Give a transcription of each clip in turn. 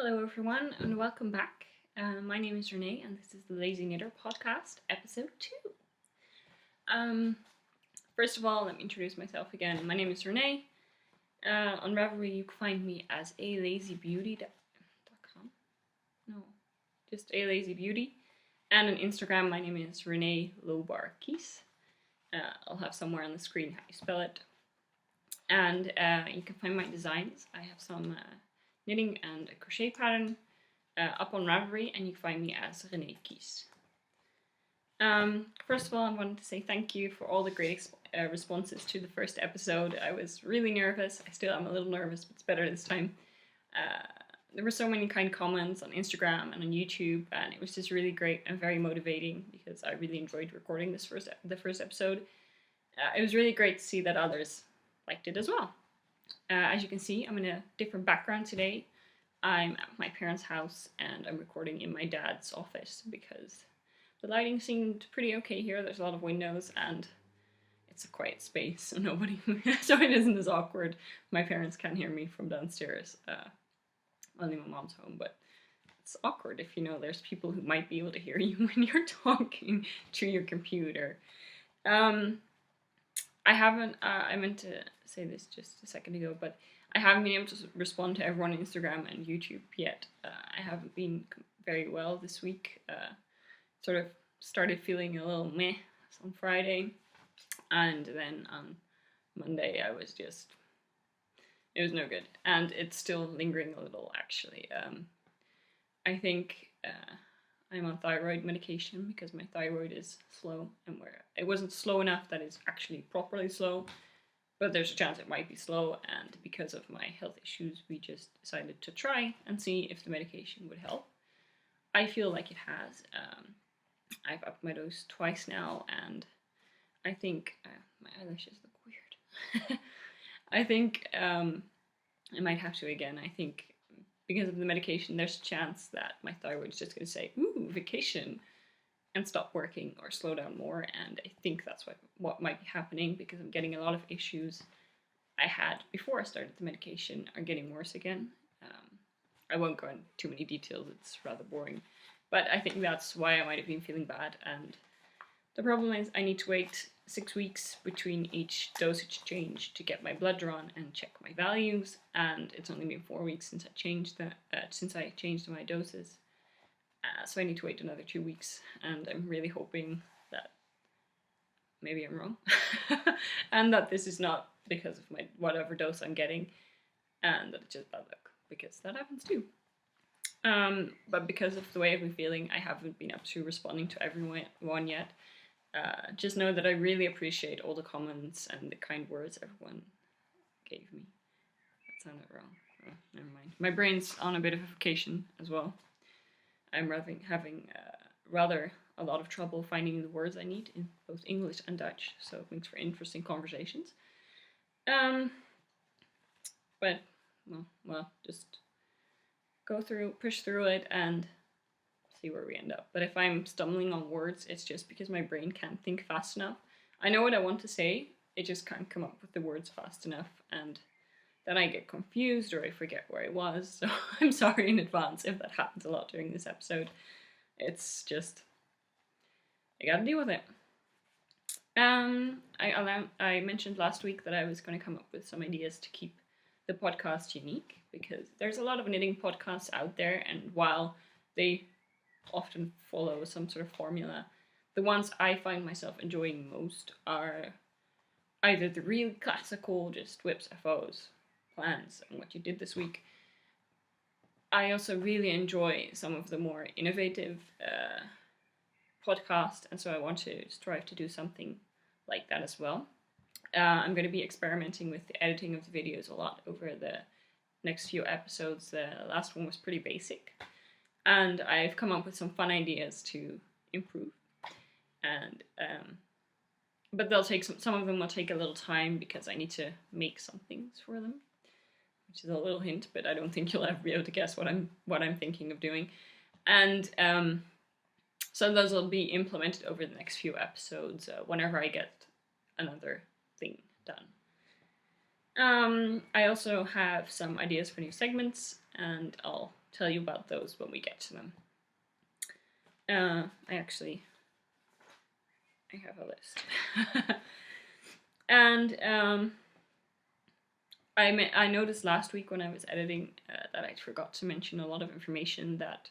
Hello everyone and welcome back. My name is Renee and this is the Lazy Knitter podcast, episode 2. First of all, let me introduce myself again. My name is Renee. On Ravelry you can find me as alazybeauty.com. No, just alazybeauty. And on Instagram my name is Renee Lobar-Kies. I'll have somewhere on the screen how you spell it. And you can find my designs. I have some knitting and a crochet pattern up on Ravelry, and you can find me as Renee Kies. First of all, I wanted to say thank you for all the great responses to the first episode. I was really nervous. I still am a little nervous, but it's better this time. There were so many kind comments on Instagram and on YouTube, and it was just really great and very motivating because I really enjoyed recording the first episode. It was really great to see that others liked it as well. As you can see, I'm in a different background today. I'm at my parents' house and I'm recording in my dad's office because the lighting seemed pretty okay here. There's a lot of windows and it's a quiet space, so so it isn't as awkward. My parents can't hear me from downstairs. Only my mom's home, but it's awkward if you know there's people who might be able to hear you when you're talking to your computer. I meant to say this just a second ago, but I haven't been able to respond to everyone on Instagram and YouTube yet. I haven't been very well this week. Sort of started feeling a little meh on Friday, and then on Monday it was no good, and it's still lingering a little actually. I think I'm on thyroid medication because my thyroid is slow, and it wasn't slow enough that it's actually properly slow, but there's a chance it might be slow, and because of my health issues we just decided to try and see if the medication would help. I feel like it has. I've upped my dose twice now, and I think my eyelashes look weird. I think I might have to again. I think because of the medication, there's a chance that my thyroid's just going to say, ooh, vacation, and stop working or slow down more, and I think that's what might be happening because I'm getting a lot of issues I had before I started the medication are getting worse again. I won't go into too many details, it's rather boring, but I think that's why I might have been feeling bad, and the problem is I need to wait 6 weeks between each dosage change to get my blood drawn and check my values, and it's only been 4 weeks since I changed my doses. So I need to wait another 2 weeks, and I'm really hoping that maybe I'm wrong, and that this is not because of my whatever dose I'm getting, and that it's just bad luck, because that happens too. But because of the way I've been feeling, I haven't been up to responding to everyone yet. Just know that I really appreciate all the comments and the kind words everyone gave me. That sounded wrong. Oh, never mind. My brain's on a bit of a vacation as well. I'm having rather a lot of trouble finding the words I need in both English and Dutch, so it makes for interesting conversations. But well, just push through it and see where we end up. But if I'm stumbling on words, it's just because my brain can't think fast enough. I know what I want to say, it just can't come up with the words fast enough, and then I get confused or I forget where I was, so I'm sorry in advance if that happens a lot during this episode. It's just, I gotta deal with it. I mentioned last week that I was going to come up with some ideas to keep the podcast unique, because there's a lot of knitting podcasts out there, and while they often follow some sort of formula, the ones I find myself enjoying most are either the real classical, just whips, FOs, plans, and what you did this week. I also really enjoy some of the more innovative podcasts, and so I want to strive to do something like that as well. I'm going to be experimenting with the editing of the videos a lot over the next few episodes. The last one was pretty basic, and I've come up with some fun ideas to improve. And but they'll take some of them will take a little time because I need to make some things for them, which is a little hint, but I don't think you'll ever be able to guess what I'm thinking of doing. And so those will be implemented over the next few episodes whenever I get another thing done. I also have some ideas for new segments, and I'll tell you about those when we get to them. I have a list. And I noticed last week when I was editing that I forgot to mention a lot of information that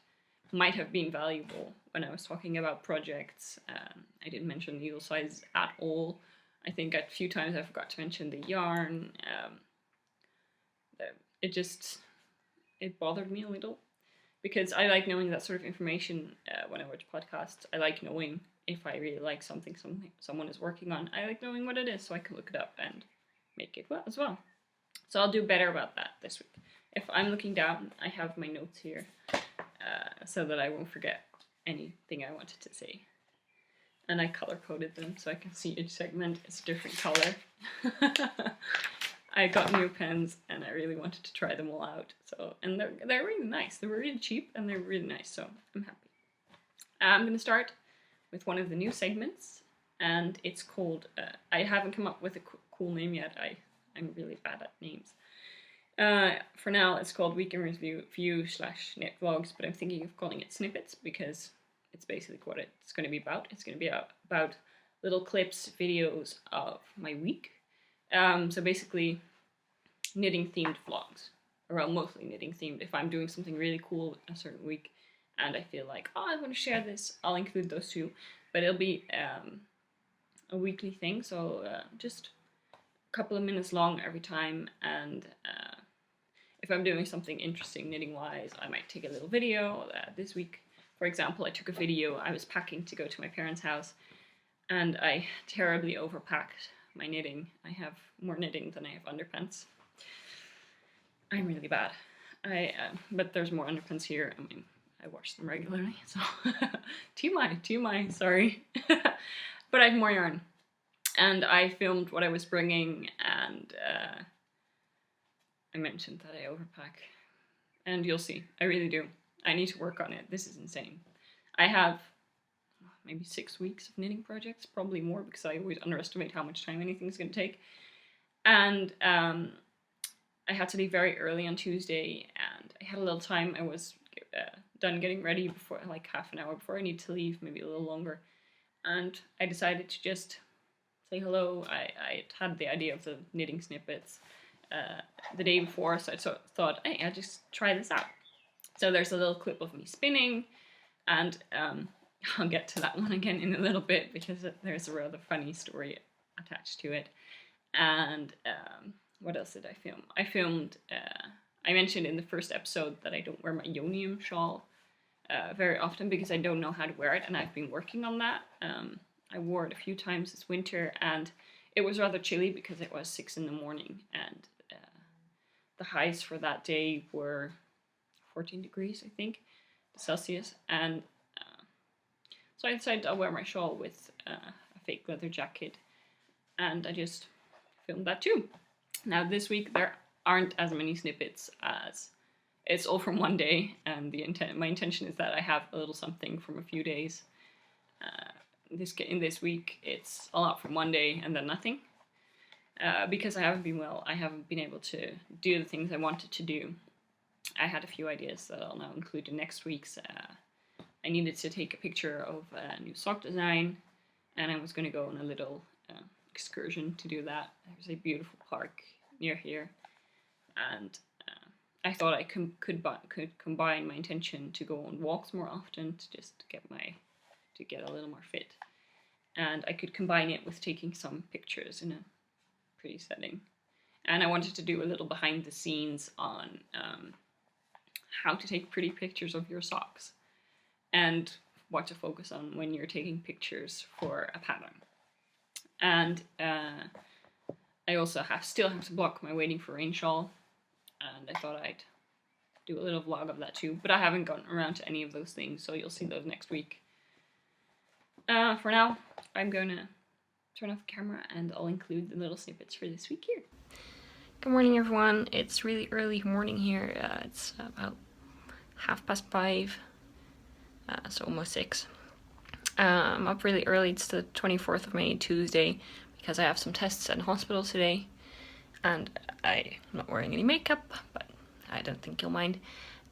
might have been valuable when I was talking about projects. I didn't mention needle size at all. I think a few times I forgot to mention the yarn. It bothered me a little, because I like knowing that sort of information when I watch podcasts. I like knowing if I really like something someone is working on. I like knowing what it is so I can look it up and make it well as well. So I'll do better about that this week. If I'm looking down, I have my notes here so that I won't forget anything I wanted to say. And I color-coded them so I can see each segment is a different color. I got new pens and I really wanted to try them all out. And they're really nice. They were really cheap and they're really nice, so I'm happy. I'm going to start with one of the new segments, and it's called, I haven't come up with a cool name yet. I'm really bad at names. For now, it's called Weekend Review / Knit Vlogs, but I'm thinking of calling it Snippets because it's basically what it's going to be about. It's going to be about little clips, videos of my week. So basically, knitting-themed vlogs, or mostly knitting-themed. If I'm doing something really cool a certain week, and I feel like, I want to share this, I'll include those too. But it'll be a weekly thing, so just a couple of minutes long every time. And if I'm doing something interesting knitting-wise, I might take a little video. This week, for example, I took a video. I was packing to go to my parents' house, and I terribly overpacked my knitting. I have more knitting than I have underpants. I'm really bad. But there's more underpants here. I mean, I wash them regularly, so TMI, sorry. But I have more yarn, and I filmed what I was bringing, and I mentioned that I overpack, and you'll see, I really do. I need to work on it. This is insane. I have maybe 6 weeks of knitting projects, probably more, because I always underestimate how much time anything's going to take. And I had to leave very early on Tuesday, and I had a little time. I was done getting ready before, like half an hour before I need to leave, maybe a little longer. And I decided to just say hello. I had the idea of the knitting snippets the day before, so I thought, hey, I'll just try this out. So there's a little clip of me spinning, and I'll get to that one again in a little bit because there's a rather funny story attached to it. And what else did I film? I filmed, I mentioned in the first episode that I don't wear my Yonium shawl very often because I don't know how to wear it, and I've been working on that. I wore it a few times this winter, and it was rather chilly because it was 6 in the morning, and the highs for that day were 14 degrees, I think, Celsius, and so I decided I'll wear my shawl with a fake leather jacket, and I just filmed that too. Now this week there aren't as many snippets as it's all from one day, and my intention is that I have a little something from a few days. In this week it's a lot from one day and then nothing. Because I haven't been well, I haven't been able to do the things I wanted to do. I had a few ideas that I'll now include in next week's. I needed to take a picture of a new sock design, and I was going to go on a little excursion to do that. There's a beautiful park near here, and I thought I could combine my intention to go on walks more often to just get a little more fit, and I could combine it with taking some pictures in a pretty setting. And I wanted to do a little behind the scenes on how to take pretty pictures of your socks and what to focus on when you're taking pictures for a pattern. And I also still have to block my Waiting for Rain shawl, and I thought I'd do a little vlog of that too, but I haven't gotten around to any of those things, so you'll see those next week. For now, I'm going to turn off the camera and I'll include the little snippets for this week here. Good morning, everyone. It's really early morning here. It's about 5:30, so almost 6. I'm up really early. It's the 24th of May, Tuesday, because I have some tests at the hospital today, and I'm not wearing any makeup, but I don't think you'll mind.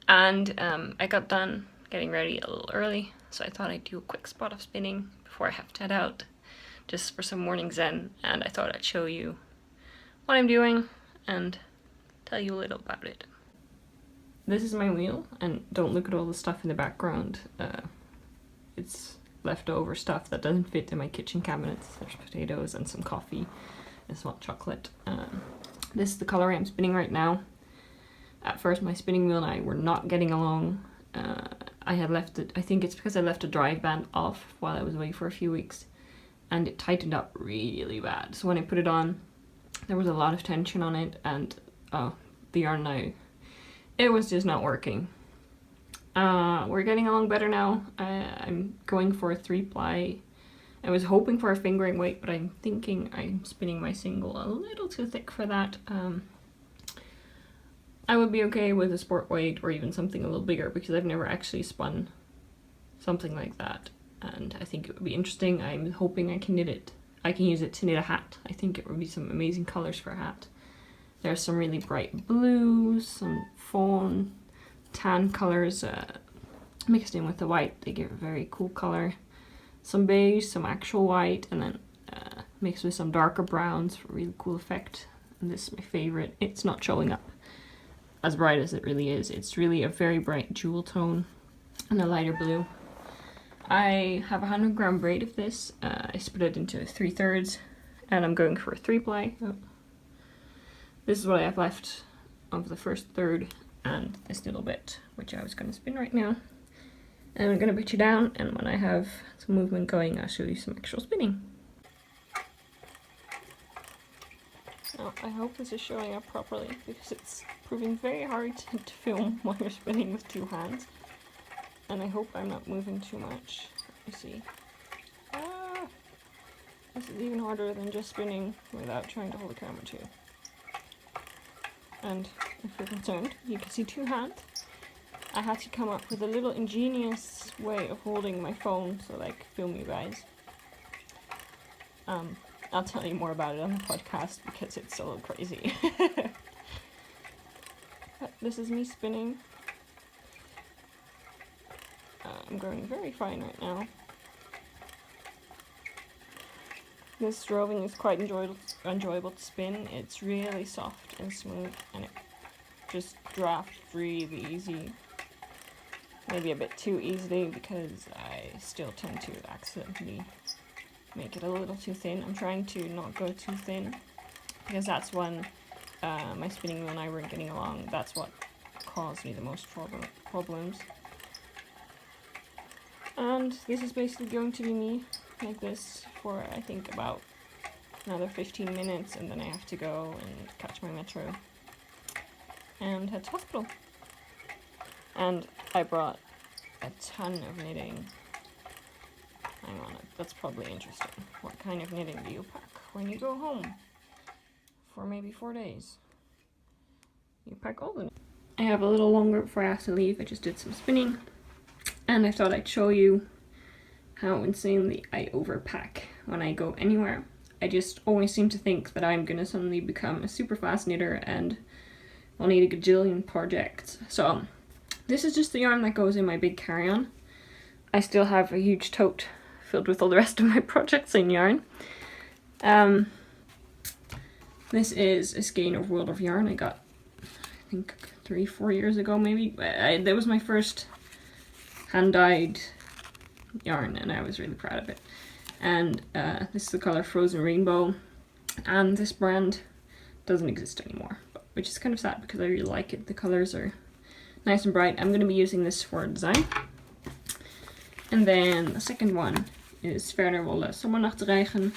And I got done getting ready a little early, so I thought I'd do a quick spot of spinning before I have to head out, just for some morning zen, and I thought I'd show you what I'm doing and tell you a little about it. This is my wheel, and don't look at all the stuff in the background. It's leftover stuff that doesn't fit in my kitchen cabinets. There's potatoes and some coffee and some hot chocolate. This is the color I'm spinning right now. At first my spinning wheel and I were not getting along. I had left it, I think it's because I left a drive band off while I was away for a few weeks, and it tightened up really bad. So when I put it on, there was a lot of tension on it, and the yarn now, it was just not working. We're getting along better now. I'm going for a 3-ply. I was hoping for a fingering weight, but I'm thinking I'm spinning my single a little too thick for that. I would be okay with a sport weight or even something a little bigger, because I've never actually spun something like that, and I think it would be interesting. I'm hoping I can knit it. I can use it to knit a hat. I think it would be some amazing colors for a hat. There's some really bright blues, some fawn, tan colors mixed in with the white. They give a very cool color. Some beige, some actual white, and then mixed with some darker browns for a really cool effect. And this is my favorite. It's not showing up as bright as it really is. It's really a very bright jewel tone and a lighter blue. I have a 100-gram braid of this. I split it into 3/3, and I'm going for a 3-ply. Oh. This is what I have left of the first third and this little bit, which I was going to spin right now. And I'm going to put you down, and when I have some movement going, I'll show you some actual spinning. Now, I hope this is showing up properly, because it's proving very hard to film while you're spinning with 2 hands. And I hope I'm not moving too much. Let me see. This is even harder than just spinning without trying to hold the camera too. And if you're concerned, you can see 2 hands. I had to come up with a little ingenious way of holding my phone so that I could film you guys. I'll tell you more about it on the podcast because it's a little crazy. But this is me spinning. I'm going very fine right now. This roving is quite enjoyable to spin. It's really soft and smooth, and it just drafts really easy. Maybe a bit too easily, because I still tend to accidentally make it a little too thin. I'm trying to not go too thin, because that's when my spinning wheel and I weren't getting along. That's what caused me the most problems. And this is basically going to be me like this for, I think, about another 15 minutes, and then I have to go and catch my metro and head to hospital. And I brought a ton of knitting. Hang on, that's probably interesting. What kind of knitting do you pack when you go home for maybe 4 days? You pack all the knitting. I have a little longer before I have to leave. I just did some spinning, and I thought I'd show you how insanely I overpack when I go anywhere. I just always seem to think that I'm gonna suddenly become a super fast knitter and I'll need a gajillion projects. So this is just the yarn that goes in my big carry-on. I still have a huge tote filled with all the rest of my projects in yarn. This is a skein of World of Yarn I got, I think, 3-4 years ago maybe. That was my first hand-dyed yarn, and I was really proud of it. And this is the color Frozen Rainbow, and this brand doesn't exist anymore, which is kind of sad because I really like it. The colors are nice and bright. I'm going to be using this for design. And then the second one is Ferner Wolle Sommernachtreichen,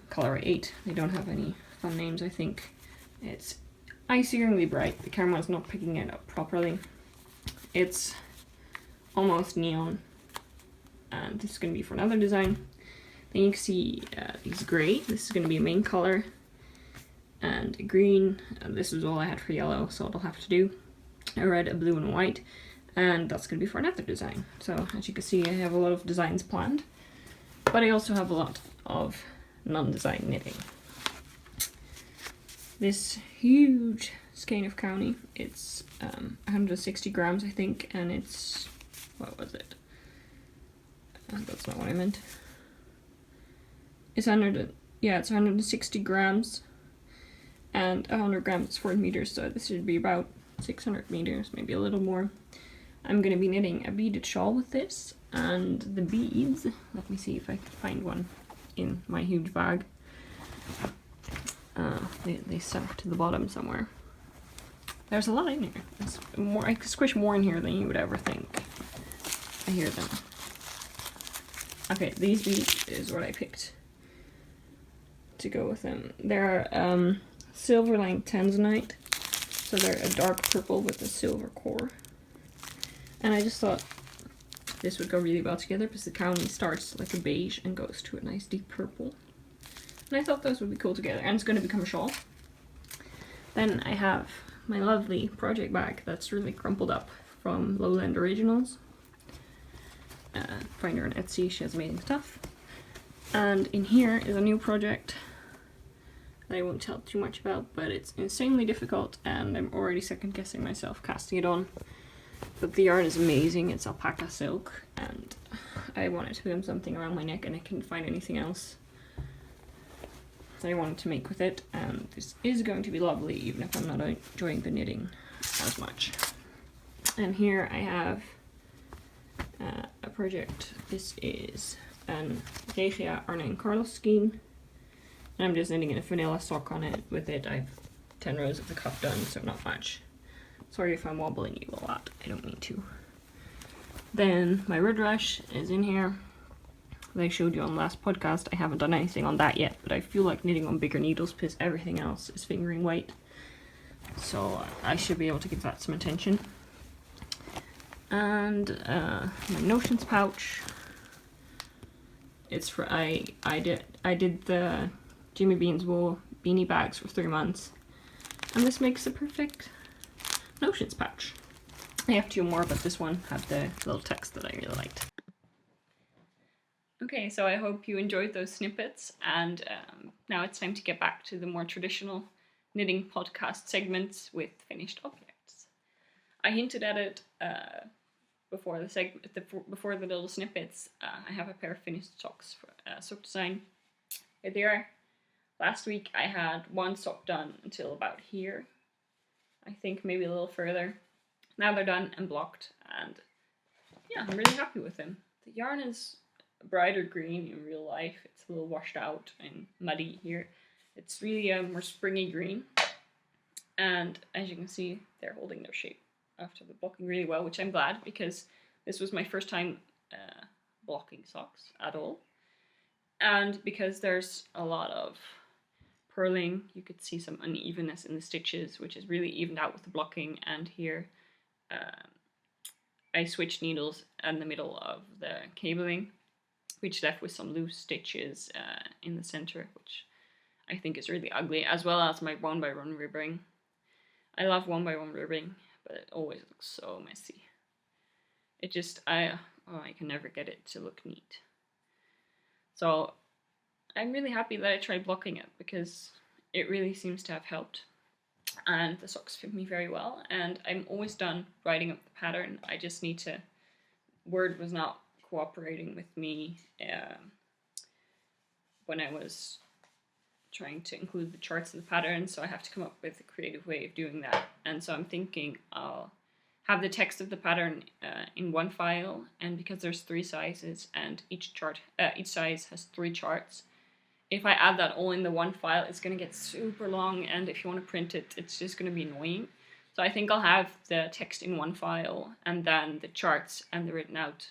color 8. They don't have any fun names, I think. It's icy-ringly bright. The camera's not picking it up properly. It's almost neon, and this is going to be for another design. Then you can see these gray. This is going to be a main color, and a green. This is all I had for yellow, so it'll have to do. A red, a blue, and a white, and that's going to be for another design. So as you can see, I have a lot of designs planned, but I also have a lot of non-design knitting. this huge skein of County. It's 160 grams, I think, and it's, what was it? That's not what I meant. It's 160 grams, and 100 grams is 4 meters, so this should be about 600 meters, maybe a little more. I'm going to be knitting a beaded shawl with this, and the beads, let me see if I can find one in my huge bag. They stuck to the bottom somewhere. There's a lot in here. There's more, I could squish more in here than you would ever think. I hear them. Okay, these beads is what I picked to go with them. They're silver lined tanzanite, so they're a dark purple with a silver core. And I just thought this would go really well together because the County starts like a beige and goes to a nice deep purple. And I thought those would be cool together, and it's going to become a shawl. Then I have my lovely project bag that's really crumpled up from Lowland Originals. Find her on Etsy, she has amazing stuff. And in here is a new project that I won't tell too much about, but it's insanely difficult and I'm already second guessing myself casting it on. But the yarn is amazing, it's alpaca silk, and I wanted to put something around my neck and I couldn't find anything else that I wanted to make with it, and this is going to be lovely even if I'm not enjoying the knitting as much. And here I have a project. This is an Regia Arne and Carlos skein, and I'm just knitting a vanilla sock on it. With it I've 10 rows of the cuff done, so not much. Sorry if I'm wobbling you a lot, I don't mean to. Then my red rush is in here. As I showed you on the last podcast, I haven't done anything on that yet, but I feel like knitting on bigger needles because everything else is fingering weight. So I should be able to give that some attention. And my notions pouch. It's for I did the Jimmy Bean's wool beanie bags for 3 months, and this makes the perfect notions pouch. I have 2 more, but this one had the little text that I really liked. Okay, so I hope you enjoyed those snippets, and now it's time to get back to the more traditional knitting podcast segments with finished objects. I hinted at it before the little snippets. I have a pair of finished socks for sock design. Here they are. Last week I had 1 sock done until about here. I think maybe a little further. Now they're done and blocked, and yeah, I'm really happy with them. The yarn is a brighter green in real life. It's a little washed out and muddy here. It's really a more springy green, and as you can see, they're holding their shape after the blocking really well, which I'm glad, because this was my first time blocking socks at all, and because there's a lot of purling, you could see some unevenness in the stitches, which is really evened out with the blocking. And here I switched needles in the middle of the cabling, which left with some loose stitches in the center, which I think is really ugly, as well as my 1x1 ribbing. I love 1x1 ribbing, but it always looks so messy. It just, I can never get it to look neat. So I'm really happy that I tried blocking it, because it really seems to have helped. And the socks fit me very well, and I'm always done writing up the pattern. I just need to, Word was not cooperating with me when I was trying to include the charts in the pattern, so I have to come up with a creative way of doing that. And so I'm thinking I'll have the text of the pattern in one file, and because there's 3 sizes and each size has 3 charts, if I add that all in the one file, it's going to get super long, and if you want to print it, it's just going to be annoying. So I think I'll have the text in one file, and then the charts and the written out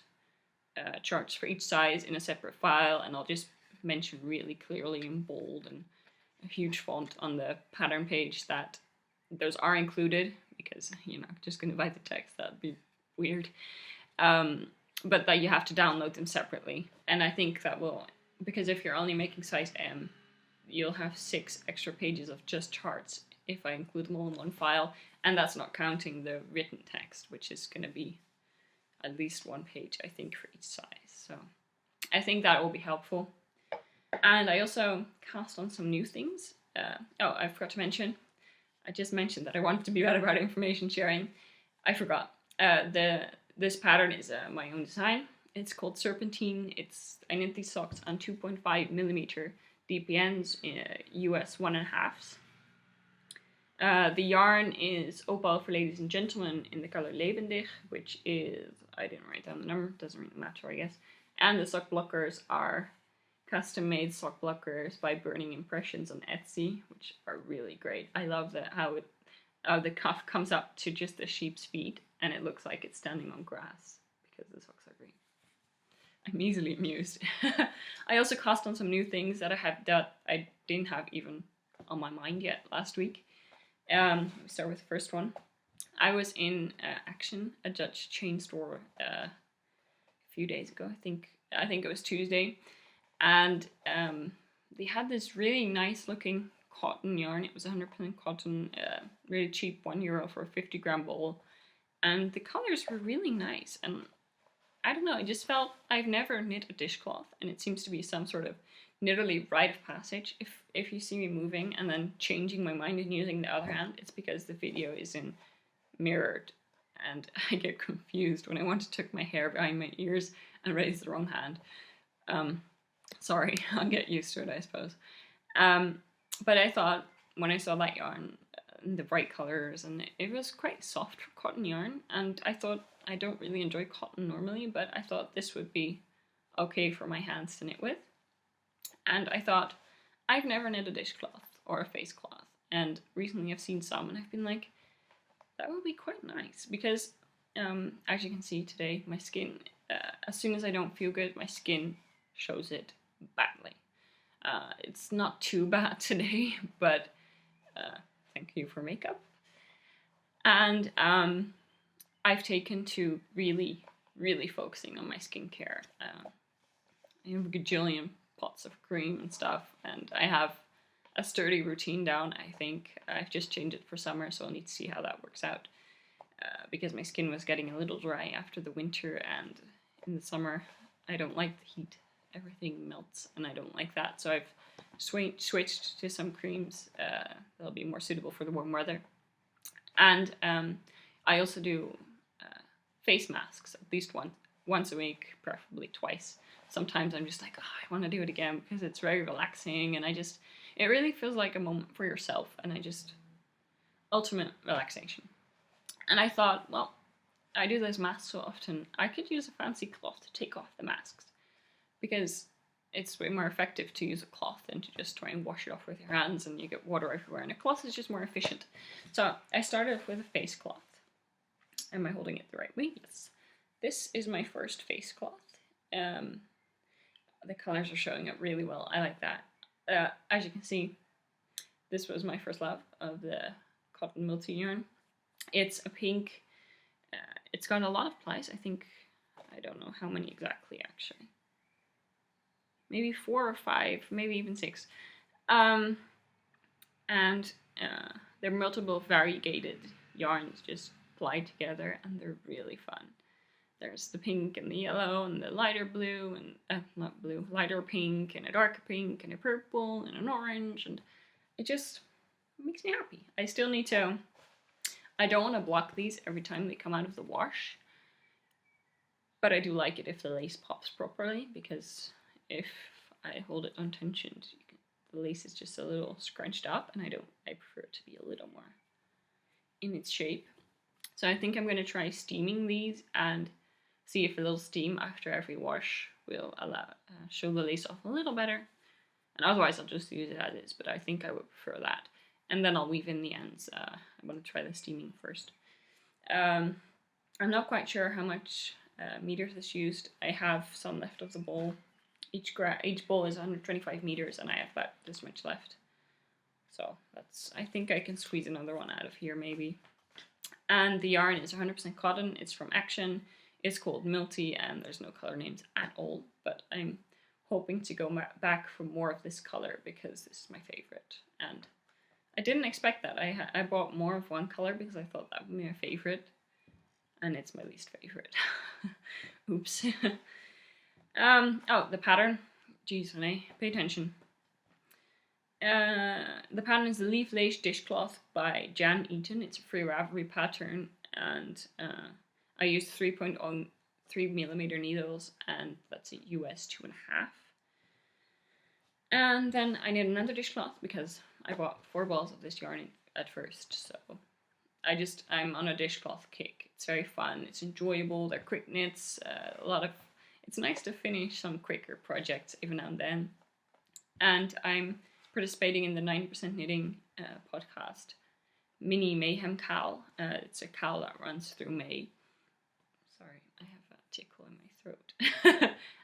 charts for each size in a separate file, and I'll just mention really clearly in bold and a huge font on the pattern page that those are included, because you're not just going to buy the text, that'd be weird. But that you have to download them separately, and I think that will, because if you're only making size M, you'll have 6 extra pages of just charts if I include them all in one file, and that's not counting the written text, which is going to be at least 1 page, I think, for each size. So I think that will be helpful. And I also cast on some new things. oh, I forgot to mention, I just mentioned that I wanted to be better about information sharing. I forgot. This pattern is my own design. It's called Serpentine. I knit these socks on 2.5mm DPNs in US 1.5s. The yarn is Opal for Ladies and Gentlemen in the color Lebendig, which is, I didn't write down the number, doesn't really matter, I guess. And the sock blockers are custom made sock blockers by Burning Impressions on Etsy, which are really great. I love how the cuff comes up to just the sheep's feet and it looks like it's standing on grass because the socks are great. I'm easily amused. I also cast on some new things that I didn't have even on my mind yet last week. Let me start with the first one. I was in Action, a Dutch chain store, a few days ago. I think it was Tuesday, and they had this really nice looking cotton yarn. It was 100% cotton, really cheap, €1 for a 50-gram ball, and the colors were really nice. And I don't know, I just felt I've never knit a dishcloth, and it seems to be some sort of literally rite of passage. If you see me moving and then changing my mind and using the other hand, it's because the video is in mirrored and I get confused when I want to tuck my hair behind my ears and raise the wrong hand. Sorry, I'll get used to it, I suppose. But I thought when I saw that yarn, the bright colors, and it was quite soft for cotton yarn, and I thought I don't really enjoy cotton normally, but I thought this would be okay for my hands to knit with. And I thought, I've never knit a dishcloth or a face cloth, and recently I've seen some and I've been like, that would be quite nice, because as you can see today, my skin, as soon as I don't feel good, my skin shows it badly. It's not too bad today, but thank you for makeup. And I've taken to really, really focusing on my skincare. I have a gajillion pots of cream and stuff, and I have a sturdy routine down. I think I've just changed it for summer, so I'll need to see how that works out, because my skin was getting a little dry after the winter, and in the summer I don't like the heat. Everything melts and I don't like that, so I've switched to some creams that'll be more suitable for the warm weather. And I also do face masks at least once a week, preferably twice. Sometimes I'm just like, oh, I want to do it again because it's very relaxing, and it really feels like a moment for yourself, and ultimate relaxation. And I thought, well, I do those masks so often, I could use a fancy cloth to take off the masks, because it's way more effective to use a cloth than to just try and wash it off with your hands and you get water everywhere, and a cloth is just more efficient. So I started with a face cloth. Am I holding it the right way? Yes. This is my first face cloth. The colors are showing up really well. I like that. As you can see, this was my first love of the cotton multi yarn. It's a pink. It's got a lot of plies. I don't know how many exactly actually. Maybe 4 or 5, maybe even 6. And they're multiple variegated yarns just plied together, and they're really fun. There's the pink and the yellow and the lighter blue and not blue, lighter pink and a darker pink and a purple and an orange, and it just makes me happy. I don't want to block these every time they come out of the wash, but I do like it if the lace pops properly, because if I hold it untensioned, the lace is just a little scrunched up, and I prefer it to be a little more in its shape. So I think I'm going to try steaming these and see if a little steam after every wash will show the lace off a little better. And otherwise I'll just use it as is, but I think I would prefer that. And then I'll weave in the ends. I'm going to try the steaming first. I'm not quite sure how much meters is used. I have some left of the bowl. Each bowl is 125 meters, and I have about this much left. So I think I can squeeze another one out of here maybe. And the yarn is 100% cotton. It's from Action. It's called Multi, and there's no color names at all, but I'm hoping to go back for more of this color because this is my favorite. And I didn't expect that. I bought more of one color because I thought that would be my favorite, and it's my least favorite. Oops. Oh, the pattern. Jeez, honey, pay attention. The pattern is the Leaf Lace Dishcloth by Jan Eaton. It's a free Ravelry pattern, and I used 3.03mm needles, and that's a US 2.5. And then I need another dishcloth because I bought 4 balls of this yarn at first, so I'm on a dishcloth kick. It's very fun, it's enjoyable, they're quick knits, it's nice to finish some quicker projects every now and then. And I'm participating in the 90% Knitting podcast Mini Mayhem Cal. It's a cal that runs through May. Sorry, I have a tickle in my throat.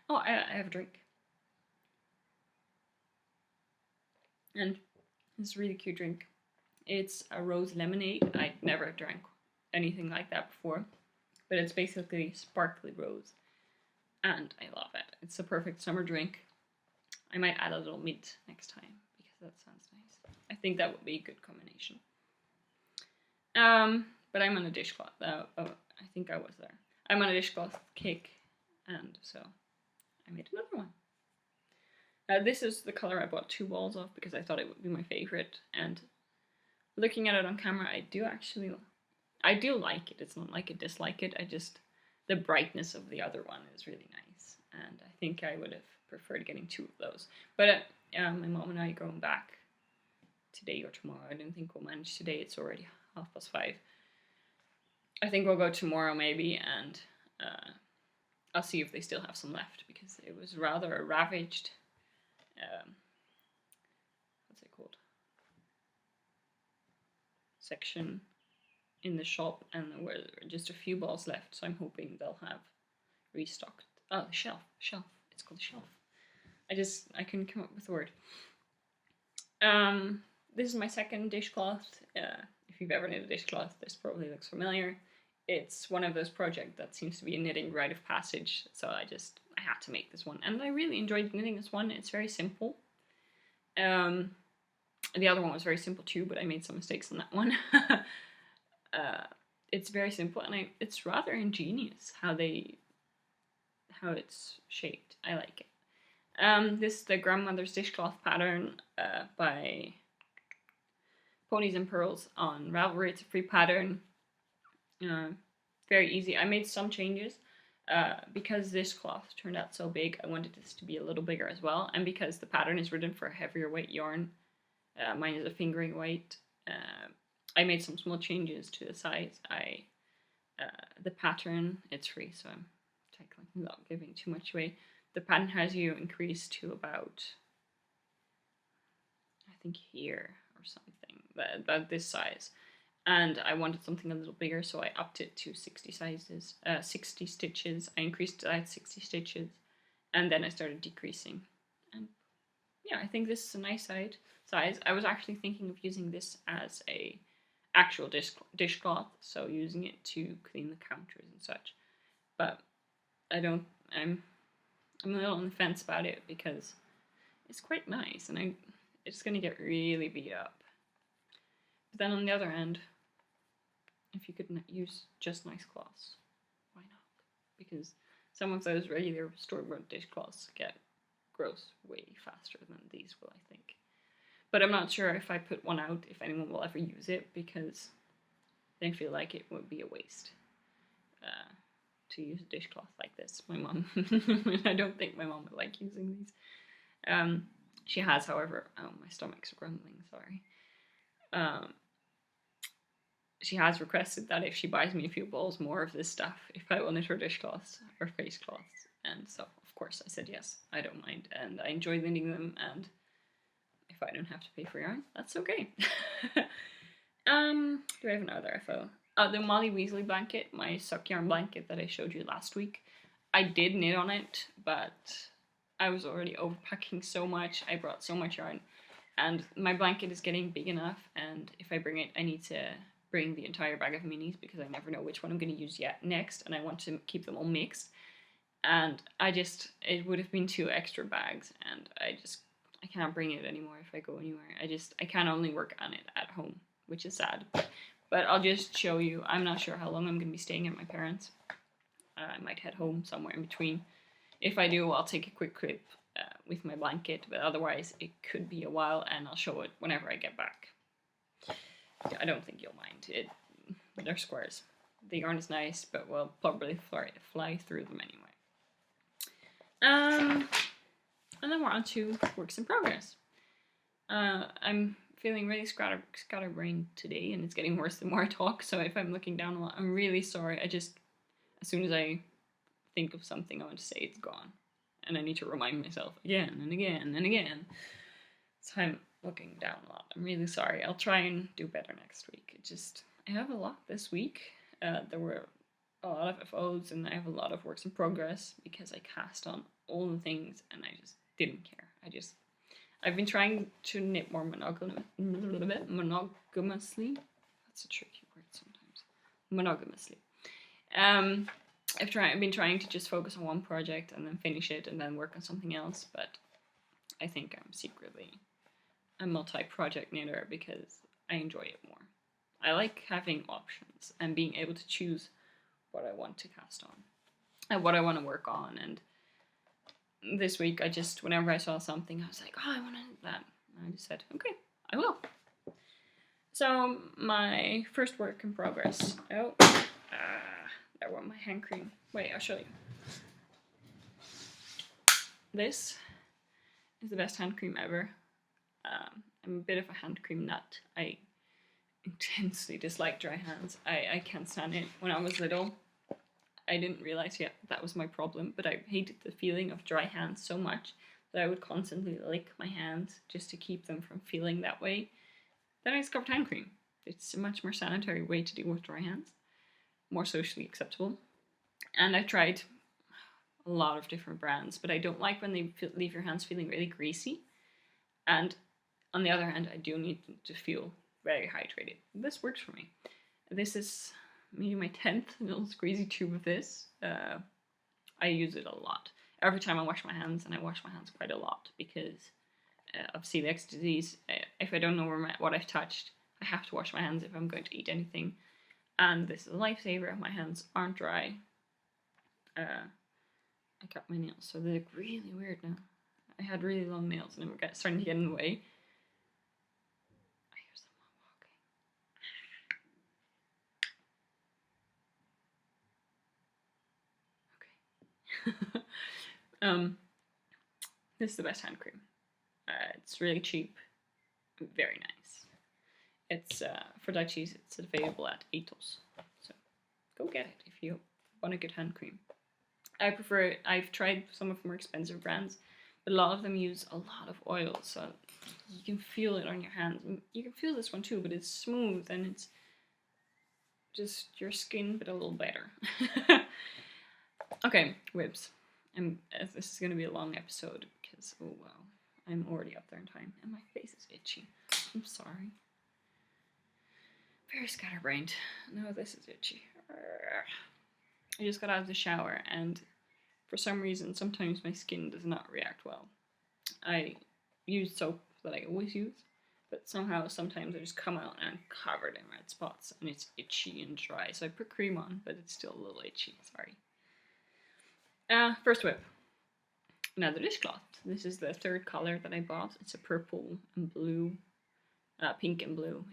Oh, I have a drink. And it's a really cute drink. It's a rose lemonade. I never drank anything like that before, but it's basically sparkly rose, and I love it. It's a perfect summer drink. I might add a little mint next time because that sounds nice. I think that would be a good combination. But I'm on a dishcloth. I think I was there. I'm on a dishcloth kick, and so I made another one. This is the color I bought 2 balls of because I thought it would be my favorite, and looking at it on camera, I do like it. It's not like I dislike it. The brightness of the other one is really nice, and I think I would have preferred getting 2 of those. But my mom and I are going back today or tomorrow. I don't think we'll manage today. It's already 5:30. I think we'll go tomorrow maybe, and I'll see if they still have some left because it was rather a ravaged. What's it called? Section in the shop, and there were just a few balls left, so I'm hoping they'll have restocked. Oh, the shelf. It's called the shelf. I couldn't come up with the word. This is my second dishcloth. If you've ever knitted a dishcloth, this probably looks familiar. It's one of those projects that seems to be a knitting rite of passage, so I had to make this one, and I really enjoyed knitting this one. It's very simple. The other one was very simple too, but I made some mistakes on that one. It's very simple, and it's rather ingenious how it's shaped. I like it. This is the Grandmother's Dishcloth pattern by Ponies and Pearls on Ravelry. It's a free pattern. Very easy. I made some changes. Because this cloth turned out so big, I wanted this to be a little bigger as well, and because the pattern is written for a heavier weight yarn, mine is a fingering weight, I made some small changes to the size. The pattern, it's free, so I'm technically not giving too much away. The pattern has you increased to about, I think here or something, about this size. And I wanted something a little bigger, so I upped it to 60 stitches. I increased it at 60 stitches, and then I started decreasing. And yeah, I think this is a nice size. I was actually thinking of using this as a actual dishcloth, so using it to clean the counters and such. But I'm a little on the fence about it because it's quite nice, and it's going to get really beat up. But then on the other end, if you could use just nice cloths, why not? Because some of those regular store-bought dishcloths get gross way faster than these will, I think. But I'm not sure if I put one out if anyone will ever use it, because I feel like it would be a waste to use a dishcloth like this. My mom, I don't think my mom would like using these. She has, however, oh, my stomach's grumbling, sorry. She has requested that if she buys me a few balls more of this stuff, if I will knit her dishcloths or face cloths. And so, of course, I said yes, I don't mind. And I enjoy knitting them, and if I don't have to pay for yarn, that's okay. Do I have another FO? The Molly Weasley blanket, my suck yarn blanket that I showed you last week. I did knit on it, but I was already overpacking so much. I brought so much yarn, and my blanket is getting big enough, and if I bring it, I need to bring the entire bag of minis because I never know which one I'm going to use next, and I want to keep them all mixed. And it would have been 2 extra bags, and I can't bring it anymore if I go anywhere. I can only work on it at home, which is sad. But I'll just show you. I'm not sure how long I'm going to be staying at my parents'. I might head home somewhere in between. If I do, I'll take a quick clip with my blanket, but otherwise it could be a while, and I'll show it whenever I get back. I don't think you'll mind. They're squares. The yarn is nice, but we'll probably fly through them anyway. And then we're on to works in progress. I'm feeling really scatterbrained today, and it's getting worse the more I talk, so if I'm looking down a lot, I'm really sorry. As soon as I think of something I want to say, it's gone. And I need to remind myself again and again and again. So I'm looking down a lot. I'm really sorry. I'll try and do better next week. I have a lot this week. There were a lot of FOs, and I have a lot of works in progress because I cast on all the things and I just didn't care. I've been trying to knit more monogamously. That's a tricky word sometimes. Monogamously. I've been trying to just focus on one project and then finish it and then work on something else, but I think I'm secretly a multi-project knitter because I enjoy it more. I like having options and being able to choose what I want to cast on and what I want to work on. And this week, whenever I saw something, I was like, oh, I want to knit that. And I just said, okay, I will. So my first work in progress. Oh, there went my hand cream. Wait, I'll show you. This is the best hand cream ever. I'm a bit of a hand cream nut. I intensely dislike dry hands. I can't stand it. When I was little, I didn't realize yet that was my problem, but I hated the feeling of dry hands so much that I would constantly lick my hands just to keep them from feeling that way. Then I discovered hand cream. It's a much more sanitary way to deal with dry hands, more socially acceptable. And I tried a lot of different brands, but I don't like when they leave your hands feeling really greasy. And on the other hand, I do need them to feel very hydrated. This works for me. This is maybe my 10th little squeezy tube of this. I use it a lot. Every time I wash my hands, and I wash my hands quite a lot because of celiac disease. If I don't know what I've touched, I have to wash my hands if I'm going to eat anything. And this is a lifesaver. My hands aren't dry. I cut my nails, so they look really weird now. I had really long nails and they were starting to get in the way. I hear someone walking. Okay. This is the best hand cream. It's really cheap, very nice. It's for Dutchies. It's available at Ethos, so go get it if you want a good hand cream. I prefer it. I've tried some of the more expensive brands, but a lot of them use a lot of oil, so you can feel it on your hands. You can feel this one too, but it's smooth and it's just your skin, but a little better. Okay, whips. This is going to be a long episode because, oh wow, I'm already up there in time and my face is itchy. I'm sorry. Very scatterbrained. No, this is itchy. I just got out of the shower and for some reason, sometimes my skin does not react well. I use soap that I always use, but sometimes I just come out and I'm covered in red spots and it's itchy and dry. So I put cream on, but it's still a little itchy, sorry. First whip. Another dishcloth. This is the third color that I bought. It's a purple and blue, pink and blue.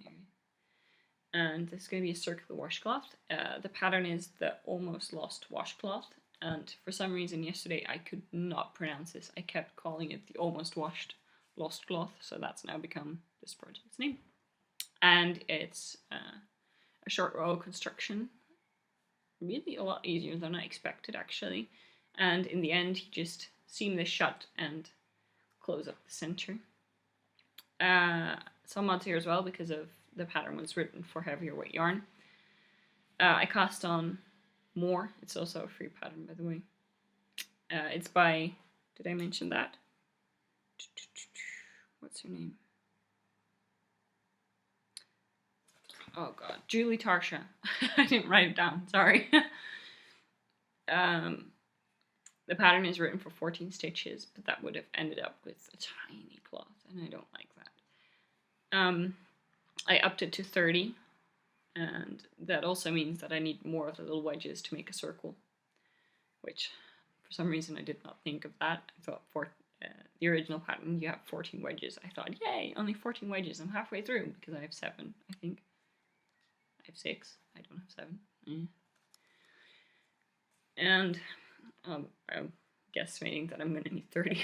And this is going to be a circular washcloth. The pattern is the Almost Lost washcloth. And for some reason yesterday I could not pronounce this. I kept calling it the Almost Lost cloth. So that's now become this project's name. And it's a short row construction. Really a lot easier than I expected actually. And in the end you just seam this shut and close up the center. Some mods here as well because of the pattern was written for heavier weight yarn. I cast on more. It's also a free pattern, by the way. It's by, did I mention that? What's her name? Oh god, Julie Tarsha. I didn't write it down, sorry. The pattern is written for 14 stitches, but that would have ended up with a tiny cloth, and I don't like that. I upped it to 30, and that also means that I need more of the little wedges to make a circle, which for some reason I did not think of that. I thought the original pattern, you have 14 wedges. I thought, yay, only 14 wedges. I'm halfway through because I have 7, I think. I have 6. I don't have 7. And I'm guesstimating that I'm going to need 30.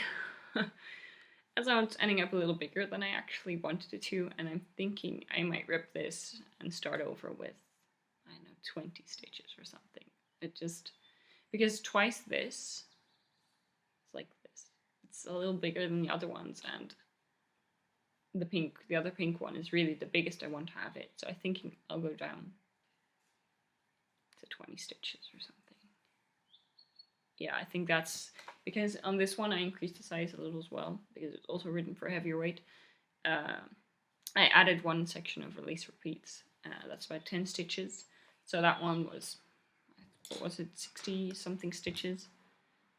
As I was ending up a little bigger than I actually wanted it to, and I'm thinking I might rip this and start over with, I don't know, 20 stitches or something. It just, because twice this, it's like this. It's a little bigger than the other ones, and the other pink one is really the biggest I want to have it. So I'm thinking I'll go down to 20 stitches or something. Yeah, I think that's, because on this one I increased the size a little as well, because it's also written for heavier weight. I added one section of release repeats. That's about 10 stitches. So that one was, what was it, 60 something stitches?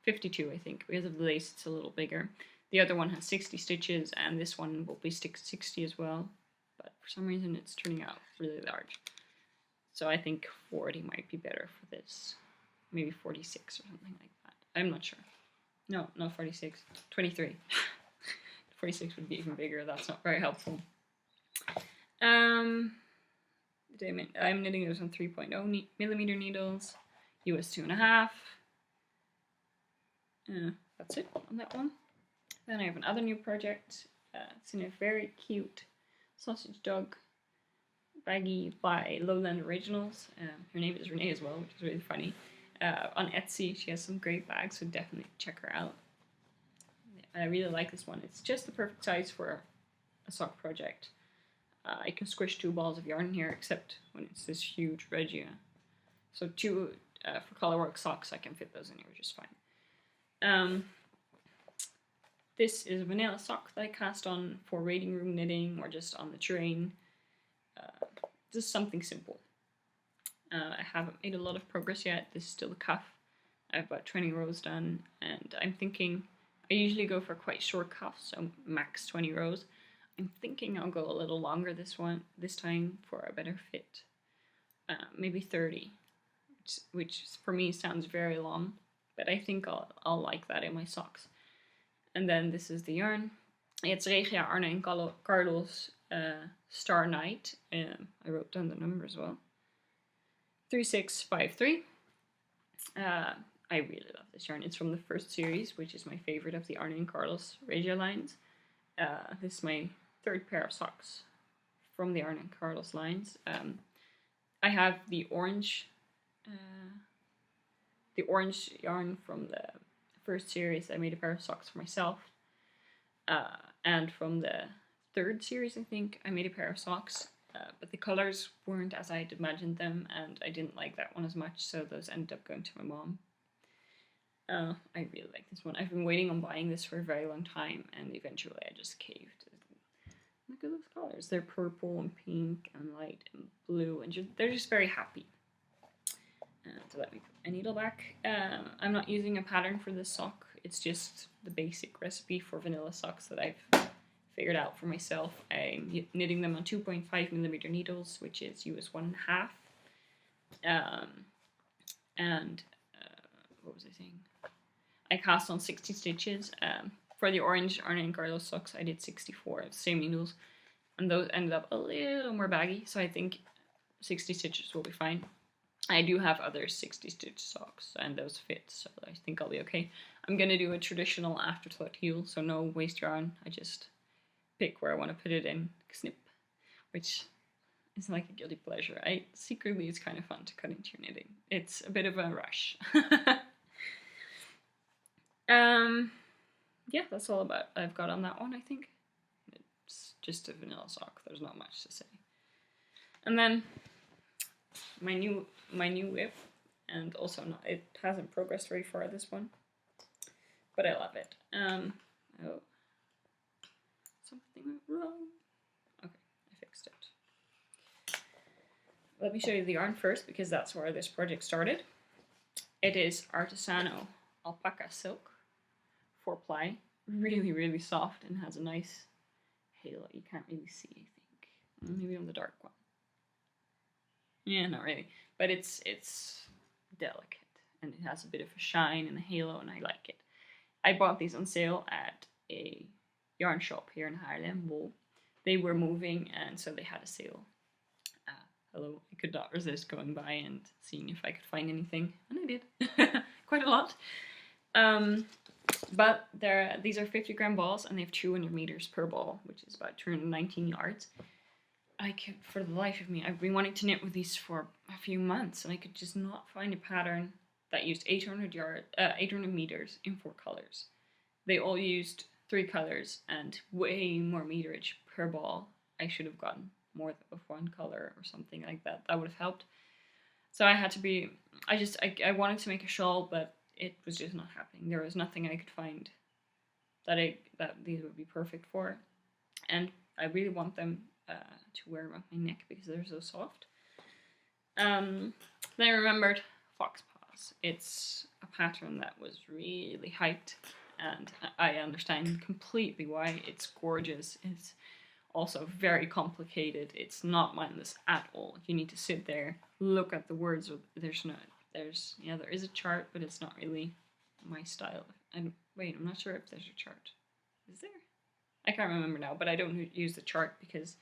52, I think. Because of the lace, it's a little bigger. The other one has 60 stitches, and this one will be 60 as well. But for some reason, it's turning out really large. So I think 40 might be better for this. Maybe 46 or something like that. I'm not sure. No, not 46. 23. 46 would be even bigger. That's not very helpful. I'm knitting those on 3.0 millimeter needles. US 2.5. That's it on that one. Then I have another new project. It's in a very cute sausage dog baggie by Lowland Originals. Her name is Renee as well, which is really funny. On Etsy, she has some great bags, so definitely check her out. I really like this one. It's just the perfect size for a sock project. I can squish 2 balls of yarn here, except when it's this huge regia. So 2 for colorwork socks, I can fit those in here just fine. This is a vanilla sock that I cast on for waiting room knitting or just on the train. Just something simple. I haven't made a lot of progress yet. This is still the cuff. I have about 20 rows done, and I'm thinking, I usually go for quite short cuffs, so max 20 rows. I'm thinking I'll go a little longer this time for a better fit. Maybe 30, which for me sounds very long, but I think I'll like that in my socks. And then this is the yarn. It's Regia, Arne and Carlos Star Night. I wrote down the number as well. 3653. I really love this yarn. It's from the first series, which is my favorite of the Arne and Carlos Regia lines. This is my 3rd pair of socks from the Arne and Carlos lines. I have the orange yarn from the first series. I made a pair of socks for myself. And from the 3rd series, I think, I made a pair of socks. But the colours weren't as I'd imagined them, and I didn't like that one as much, so those ended up going to my mom. I really like this one. I've been waiting on buying this for a very long time, and eventually I just caved. Look at those colours. They're purple and pink and light and blue, and they're just very happy. So let me put a needle back. I'm not using a pattern for this sock. It's just the basic recipe for vanilla socks that I've figured out for myself. I'm knitting them on 2.5 millimeter needles, which is US 1.5. What was I saying? I cast on 60 stitches. For the orange Arne and Carlos socks, I did 64, same needles, and those ended up a little more baggy, so I think 60 stitches will be fine. I do have other 60 stitch socks, and those fit, so I think I'll be okay. I'm going to do a traditional afterthought heel, so no waste yarn. I just pick where I want to put it in, snip, which is like a guilty pleasure. Secretly, it's kind of fun to cut into your knitting. It's a bit of a rush. Yeah, that's all I've got on that one, I think. It's just a vanilla sock. There's not much to say. And then my new whip, and also it hasn't progressed very far, this one, but I love it. Oh, something went wrong. Okay, I fixed it. Let me show you the yarn first, because that's where this project started. It is Artisano Alpaca Silk, 4-ply, really, really soft, and has a nice halo. You can't really see, I think. Maybe on the dark one. Yeah, not really. But it's delicate, and it has a bit of a shine and a halo, and I like it. I bought these on sale at a yarn shop here in Haarlem. Well, they were moving, and so they had a sale. Hello, I could not resist going by and seeing if I could find anything, and I did. Quite a lot. But these are 50 gram balls, and they have 200 meters per ball, which is about 219 yards. I could, for the life of me, I've been wanting to knit with these for a few months, and I could just not find a pattern that used 800 meters in 4 colors. They all used 3 colors and way more meterage per ball. I should have gotten more of one color or something like that. That would have helped. So I had to be, I wanted to make a shawl, but it was just not happening. There was nothing I could find that these would be perfect for. And I really want them to wear around my neck because they're so soft. Then I remembered fox paws. It's a pattern that was really hyped, and I understand completely why. It's gorgeous. It's also very complicated. It's not mindless at all. You need to sit there, look at the words. There is a chart, but it's not really my style. And wait, I'm not sure if there's a chart. Is there? I can't remember now, but I don't use the chart because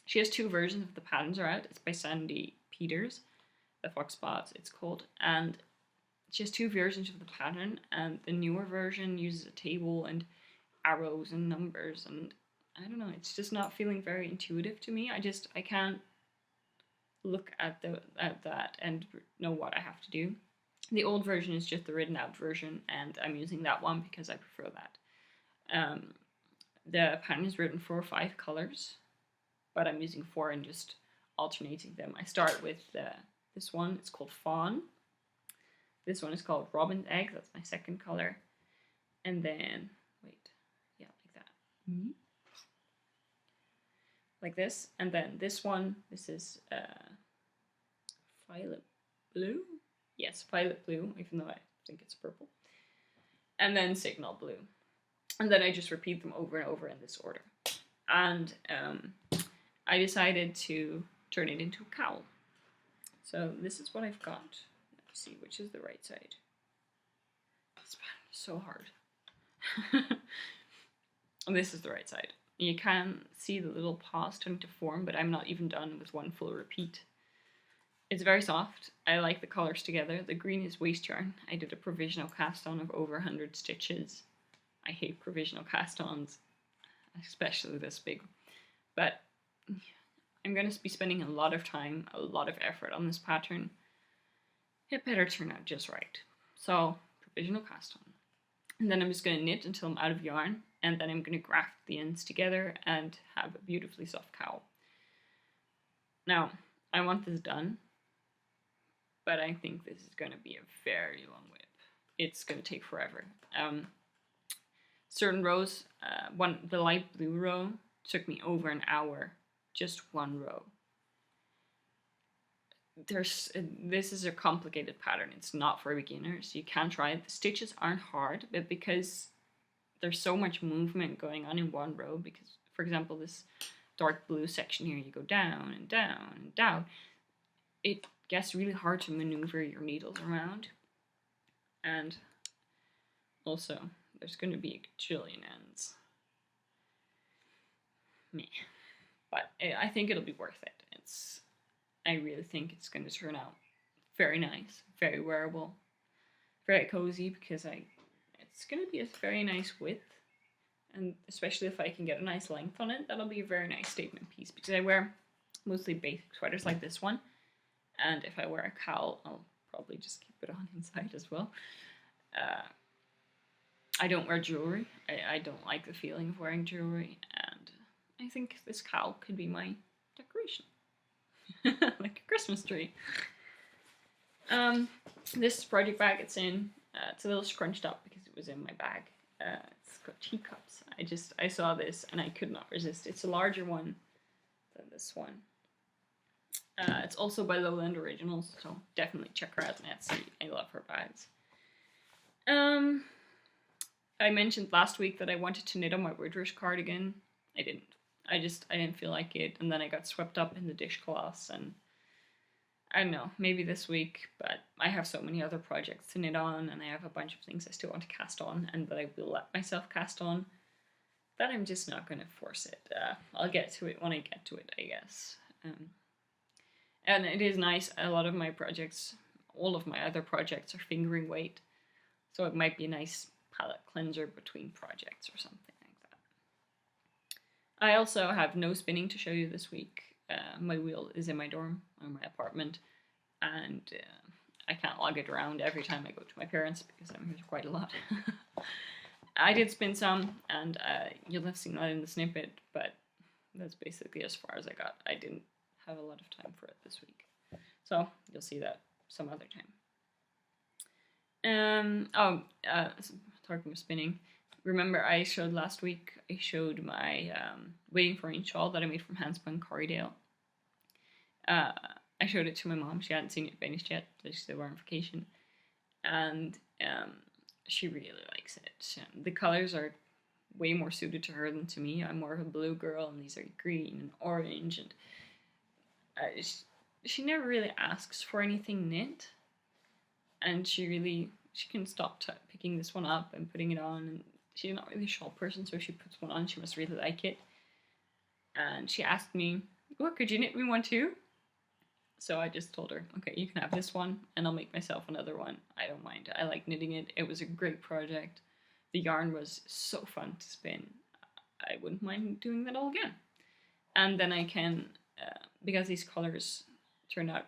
she has 2 versions of the patterns are out. It's by Sandy Peters, the Fox Paws it's called, and she has 2 versions of the pattern, and the newer version uses a table and arrows and numbers, and I don't know, it's just not feeling very intuitive to me. I can't look at that and know what I have to do. The old version is just the written out version, and I'm using that one because I prefer that. The pattern is written for 5 colors, but I'm using 4 and just alternating them. I start with this one, it's called Fawn. This one is called Robin's Egg, that's my second color. And then, like that. Like this. And then this one, this is Violet Blue? Yes, Violet Blue, even though I think it's purple. And then Signal Blue. And then I just repeat them over and over in this order. And I decided to turn it into a cowl. So this is what I've got. Let's see which is the right side. This pattern is so hard. And this is the right side. You can see the little paws starting to form, but I'm not even done with one full repeat. It's very soft. I like the colors together. The green is waste yarn. I did a provisional cast on of over 100 stitches. I hate provisional cast-ons, especially this big. But I'm going to be spending a lot of time, a lot of effort on this pattern. It better turn out just right. So, provisional cast-on. And then I'm just going to knit until I'm out of yarn, and then I'm going to graft the ends together and have a beautifully soft cowl. Now, I want this done, but I think this is going to be a very long whip. It's going to take forever. Certain rows, the light blue row took me over an hour, just one row. This is a complicated pattern. It's not for beginners. You can try it. The stitches aren't hard, but because there's so much movement going on in one row, because, for example, this dark blue section here, you go down and down and down, it gets really hard to maneuver your needles around. And also, there's going to be a gajillion ends. Meh. But I think it'll be worth it. I really think it's going to turn out very nice, very wearable, very cozy, because it's going to be a very nice width, and especially if I can get a nice length on it, that'll be a very nice statement piece, because I wear mostly basic sweaters like this one, and if I wear a cowl, I'll probably just keep it on inside as well. I don't wear jewelry. I don't like the feeling of wearing jewelry, and I think this cowl could be my decoration. Like a Christmas tree. This project bag it's in, it's a little scrunched up because it was in my bag. It's got teacups. I saw this and I could not resist. It's a larger one than this one. It's also by Lowland Originals, so definitely check her out on Etsy. I love her bags. I mentioned last week that I wanted to knit on my Woodrush cardigan. I didn't. I didn't feel like it, and then I got swept up in the dishcloths, and I don't know, maybe this week, but I have so many other projects to knit on, and I have a bunch of things I still want to cast on, and that I will let myself cast on, that I'm just not going to force it. I'll get to it when I get to it, I guess. And it is nice, a lot of my projects, all of my other projects are fingering weight, so it might be a nice palette cleanser between projects or something like that. I also have no spinning to show you this week. My wheel is in my dorm, or my apartment, and I can't lug it around every time I go to my parents because I'm here quite a lot. I did spin some, and you'll have seen that in the snippet, but that's basically as far as I got. I didn't have a lot of time for it this week, so you'll see that some other time. Talking of spinning, remember I showed last week, I showed my Waiting for Rain shawl that I made from handspun Corriedale. I showed it to my mom. She hadn't seen it finished yet, because they were on vacation, and she really likes it. The colors are way more suited to her than to me. I'm more of a blue girl, and these are green and orange, and she never really asks for anything knit, and she can stop picking this one up and putting it on, and she's not really a shawl person, so if she puts one on, she must really like it. And she asked me, "What, could you knit me one too?" So I just told her, okay, you can have this one, and I'll make myself another one. I don't mind. I like knitting it. It was a great project. The yarn was so fun to spin. I wouldn't mind doing that all again. And then I can, because these colors turned out,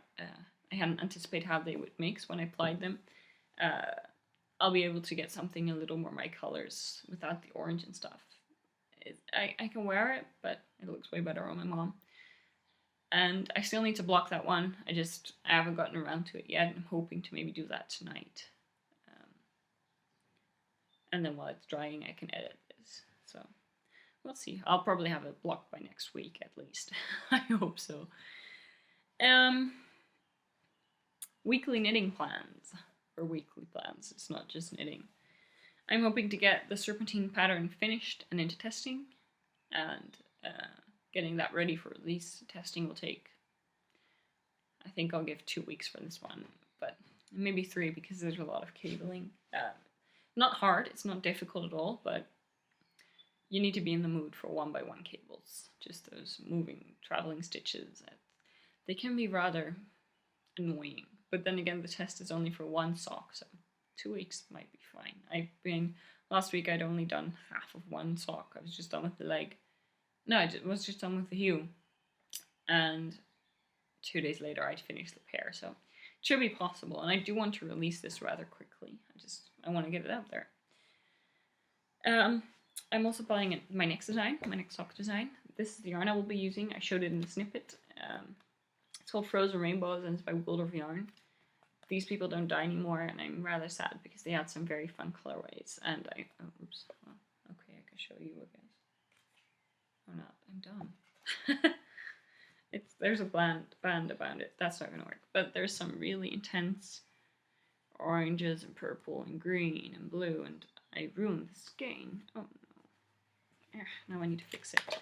I hadn't anticipated how they would mix when I applied them. I'll be able to get something a little more my colors without the orange and stuff. I can wear it, but it looks way better on my mom. And I still need to block that one. I haven't gotten around to it yet. I'm hoping to maybe do that tonight. And then while it's drying, I can edit this. So we'll see. I'll probably have it blocked by next week at least. I hope so. Weekly knitting plans. Or weekly plans. It's not just knitting. I'm hoping to get the serpentine pattern finished and into testing. And getting that ready for release. Testing will take, I think I'll give 2 weeks for this one, but maybe 3 because there's a lot of cabling. Not hard, it's not difficult at all, but you need to be in the mood for 1x1 cables. Just those moving, traveling stitches. They can be rather annoying, but then again the test is only for 1 sock, so 2 weeks might be fine. Last week I'd only done half of 1 sock. I was just done with the leg. No, I was just done with the hue, and 2 days later I'd finished the pair, so it should be possible, and I do want to release this rather quickly. I want to get it out there. I'm also buying my next sock design. This is the yarn I will be using. I showed it in the snippet. It's called Frozen Rainbows, and it's by Wildorf Yarn. These people don't dye anymore, and I'm rather sad because they had some very fun colorways, and okay, I can show you, I guess. Oh, not. I'm dumb. There's a band about it. That's not going to work. But there's some really intense oranges and purple and green and blue, and I ruined the skein. Oh no. Now I need to fix it.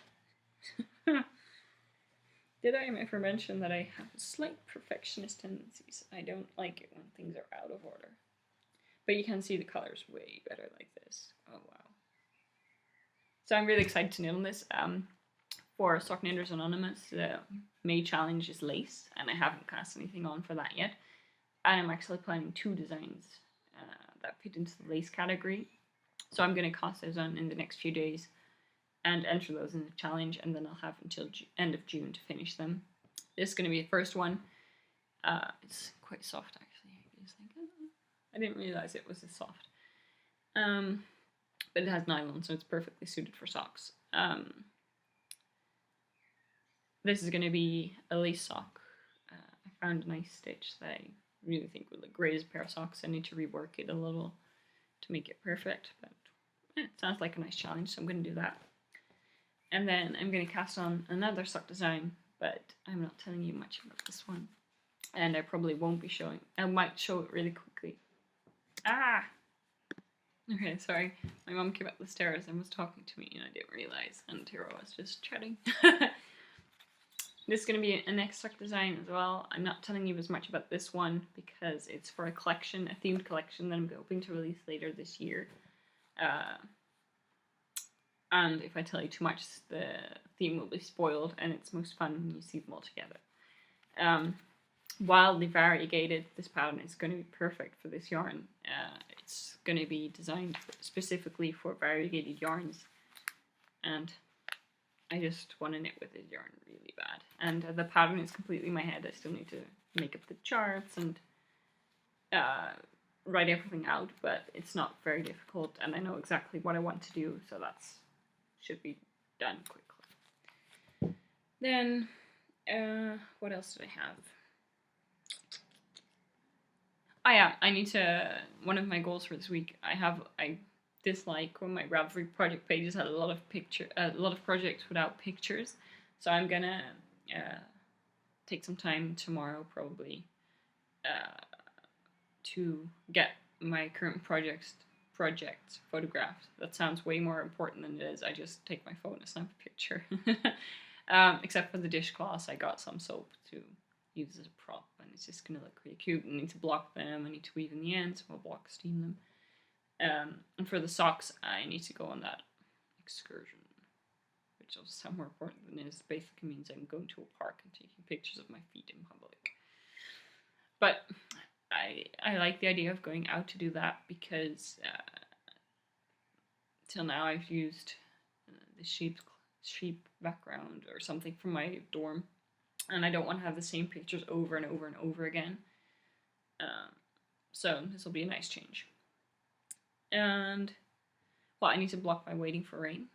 Did I ever mention that I have slight perfectionist tendencies? I don't like it when things are out of order. But you can see the colors way better like this. Oh wow. So I'm really excited to knit on this. For Sock Knitters Anonymous, the May challenge is lace, and I haven't cast anything on for that yet. I'm actually planning 2 designs that fit into the lace category. So I'm going to cast those on in the next few days and enter those in the challenge, and then I'll have until end of June to finish them. This is going to be the first one. It's quite soft actually. I didn't realize it was this soft. But it has nylon, so it's perfectly suited for socks. This is going to be a lace sock. I found a nice stitch that I really think would look great as a pair of socks. I need to rework it a little to make it perfect, but it sounds like a nice challenge, so I'm going to do that. And then I'm going to cast on another sock design, but I'm not telling you much about this one. And I probably won't be showing. I might show it really quickly. Okay, sorry. My mom came up the stairs and was talking to me, and I didn't realize. And here I was just chatting. This is going to be an extra design as well. I'm not telling you as much about this one because it's for a collection, a themed collection that I'm hoping to release later this year. And if I tell you too much, the theme will be spoiled, and it's most fun when you see them all together. Wildly variegated, this pattern is going to be perfect for this yarn. It's going to be designed specifically for variegated yarns, and I just want to knit with this yarn really bad. And the pattern is completely in my head. I still need to make up the charts and write everything out, but it's not very difficult, and I know exactly what I want to do, so that's should be done quickly. Then, what else did I have? Oh yeah, I need to, one of my goals for this week, I dislike when my Ravelry project pages had a lot of projects without pictures, so I'm gonna take some time tomorrow probably to get my current projects photographed. That sounds way more important than it is. I just take my phone and snap a picture. Except for the dishcloths, I got some soap to use as a prop, and it's just gonna look really cute. I need to block them, I need to weave in the ends, so I'll block steam them. And for the socks, I need to go on that excursion, which will sound more important than it is. Basically means I'm going to a park and taking pictures of my feet in public. But I like the idea of going out to do that because till now I've used the sheep background or something from my dorm, and I don't want to have the same pictures over and over and over again. So this will be a nice change. And well, I need to block my waiting for rain.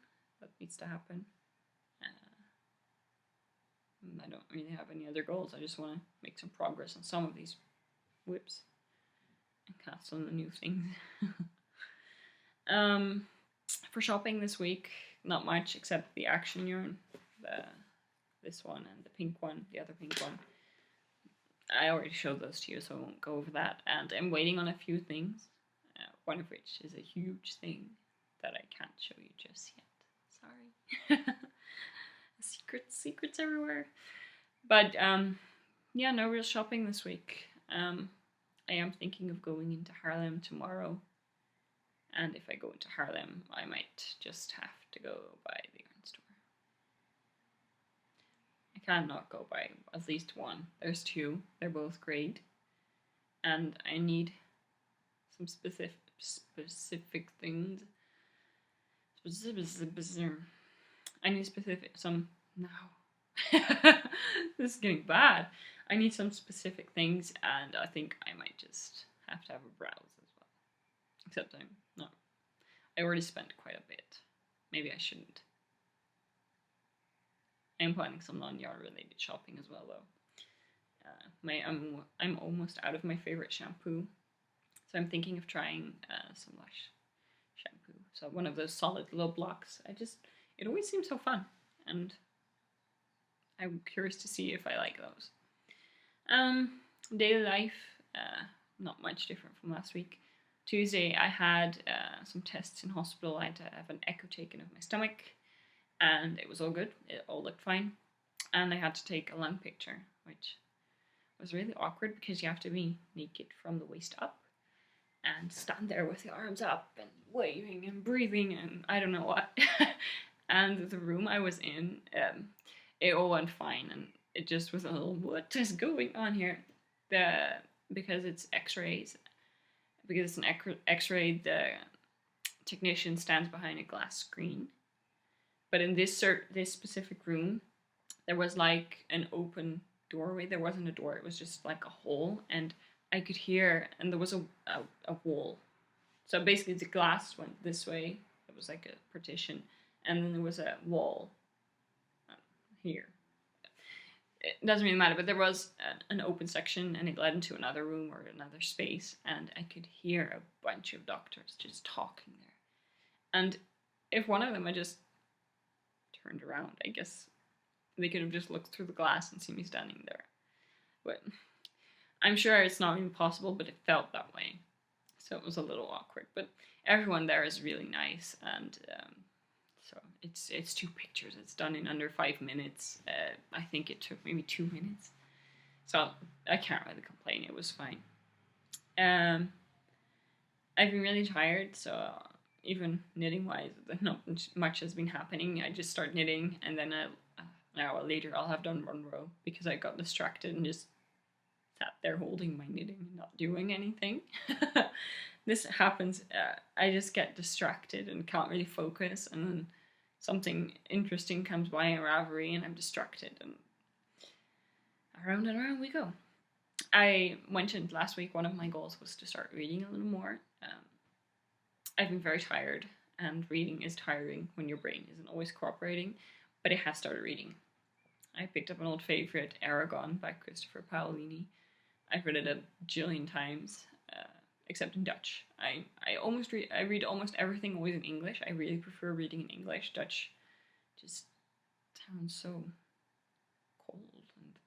That needs to happen. I don't really have any other goals. I just want to make some progress on some of these whips and cast on the new things. For shopping this week, not much except the action yarn, this one and the pink one, the other pink one. I already showed those to you, so I won't go over that. And I'm waiting on a few things, one of which is a huge thing that I can't show you just yet. Sorry. Secrets everywhere. But yeah, no real shopping this week. I am thinking of going into Haarlem tomorrow, and if I go into Haarlem, I might just have to go by the yarn store. I can't not go by at least one. There's two. They're both great, and I need some specific things. I need some. No. This is getting bad. I need some specific things, and I think I might just have to have a browse as well. Except I'm not. I already spent quite a bit. Maybe I shouldn't. I'm planning some non-yarn related shopping as well, though. I'm almost out of my favorite shampoo, so I'm thinking of trying some Lush shampoo. So one of those solid little blocks. It always seems so fun, and I'm curious to see if I like those. Daily life, not much different from last week. Tuesday I had some tests in hospital. I had to have an echo taken of my stomach, and it was all good. It all looked fine. And I had to take a lung picture, which was really awkward because you have to be naked from the waist up and stand there with the arms up and waving and breathing and I don't know what. And the room I was in, it all went fine, and it just was a little, what is going on here? Because it's x-rays, because it's an x-ray, the technician stands behind a glass screen. But in this specific room, there was like an open doorway. There wasn't a door, it was just like a hole, and I could hear, and there was a wall. So basically the glass went this way, it was like a partition, and then there was a wall here. It doesn't really matter, but there was an open section, and it led into another room or another space, and I could hear a bunch of doctors just talking there. And if one of them had just turned around, I guess they could have just looked through the glass and seen me standing there. But I'm sure it's not even possible, but it felt that way. So it was a little awkward. But everyone there is really nice, and so So it's 2 pictures. It's done in under 5 minutes. I think it took maybe 2 minutes. So I can't really complain. It was fine. I've been really tired, so even knitting wise, not much has been happening. I just start knitting, and then an hour later I'll have done 1 row because I got distracted and just sat there holding my knitting and not doing anything. This happens. I just get distracted and can't really focus, and then something interesting comes by in Ravelry and I'm distracted, and around we go. I mentioned last week one of my goals was to start reading a little more. I've been very tired, and reading is tiring when your brain isn't always cooperating, but I have started reading. I picked up an old favourite, Aragon by Christopher Paolini. I've read it a jillion times, except in Dutch. I read almost everything always in English. I really prefer reading in English. Dutch just sounds so cold and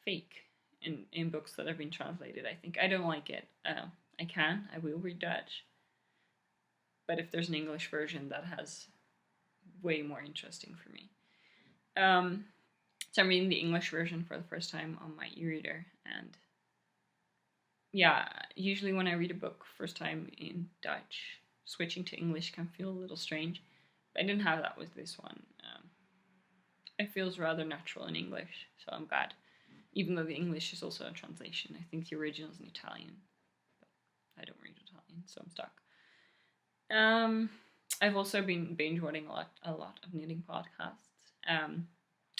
fake in books that have been translated. I think I don't like it. I will read Dutch, but if there's an English version, that has way more interesting for me. So I'm reading the English version for the first time on my e-reader, and yeah, usually when I read a book first time in Dutch, switching to English can feel a little strange. But I didn't have that with this one. It feels rather natural in English, so I'm glad. Even though the English is also a translation. I think the original is in Italian. But I don't read Italian, so I'm stuck. I've also been binge watching a lot of knitting podcasts.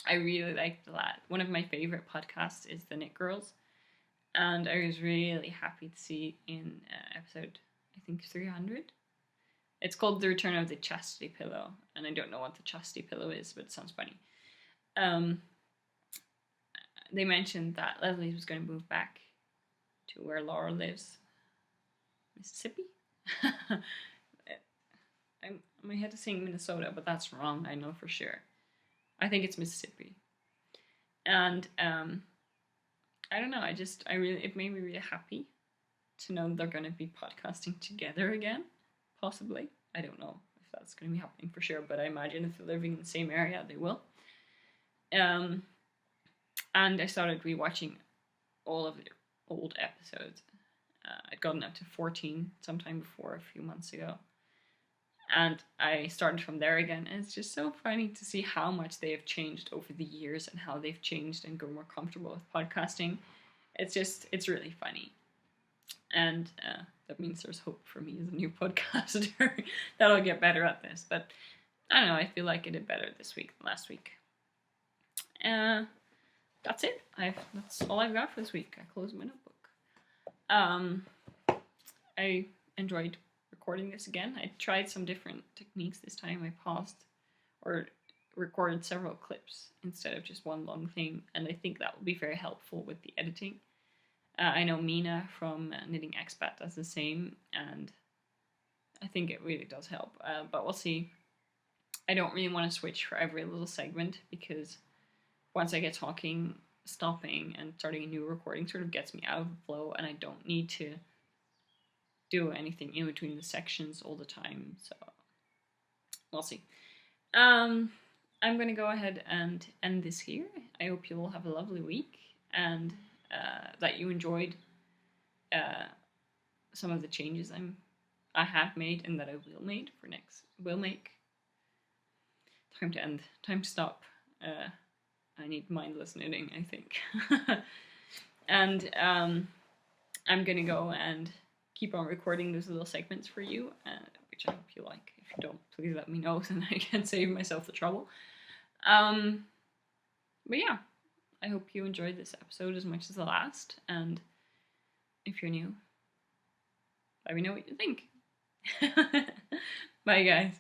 I really like that. One of my favorite podcasts is The Knit Girls. And I was really happy to see in episode, I think 300. It's called The Return of the Chastity Pillow. And I don't know what the chastity pillow is, but it sounds funny. They mentioned that Leslie was going to move back to where Laura lives. Mississippi? I had to sing Minnesota, but that's wrong. I know for sure. I think it's Mississippi. And I don't know. It made me really happy to know they're going to be podcasting together again. Possibly. I don't know if that's going to be happening for sure, but I imagine if they're living in the same area, they will. And I started rewatching all of the old episodes. I'd gotten up to 14 sometime before, a few months ago. And I started from there again. And it's just so funny to see how much they have changed over the years and how they've changed and grown more comfortable with podcasting. It's really funny. And that means there's hope for me as a new podcaster that I'll get better at this. But I don't know, I feel like I did better this week than last week. That's it. That's all I've got for this week. I closed my notebook. I enjoyed recording this again. I tried some different techniques this time. I paused or recorded several clips instead of just one long thing, and I think that will be very helpful with the editing. I know Mina from Knitting Expat does the same, and I think it really does help, but we'll see. I don't really want to switch for every little segment, because once I get talking, stopping and starting a new recording sort of gets me out of the flow, and I don't need to do anything in between the sections all the time, so we'll see. I'm going to go ahead and end this here. I hope you all have a lovely week, and that you enjoyed some of the changes I have made and that I will make. Time to end. Time to stop. I need mindless knitting, I think. And I'm going to go and keep on recording those little segments for you, which I hope you like. If you don't, please let me know, so then I can save myself the trouble. But yeah, I hope you enjoyed this episode as much as the last, and if you're new, let me know what you think. Bye, guys.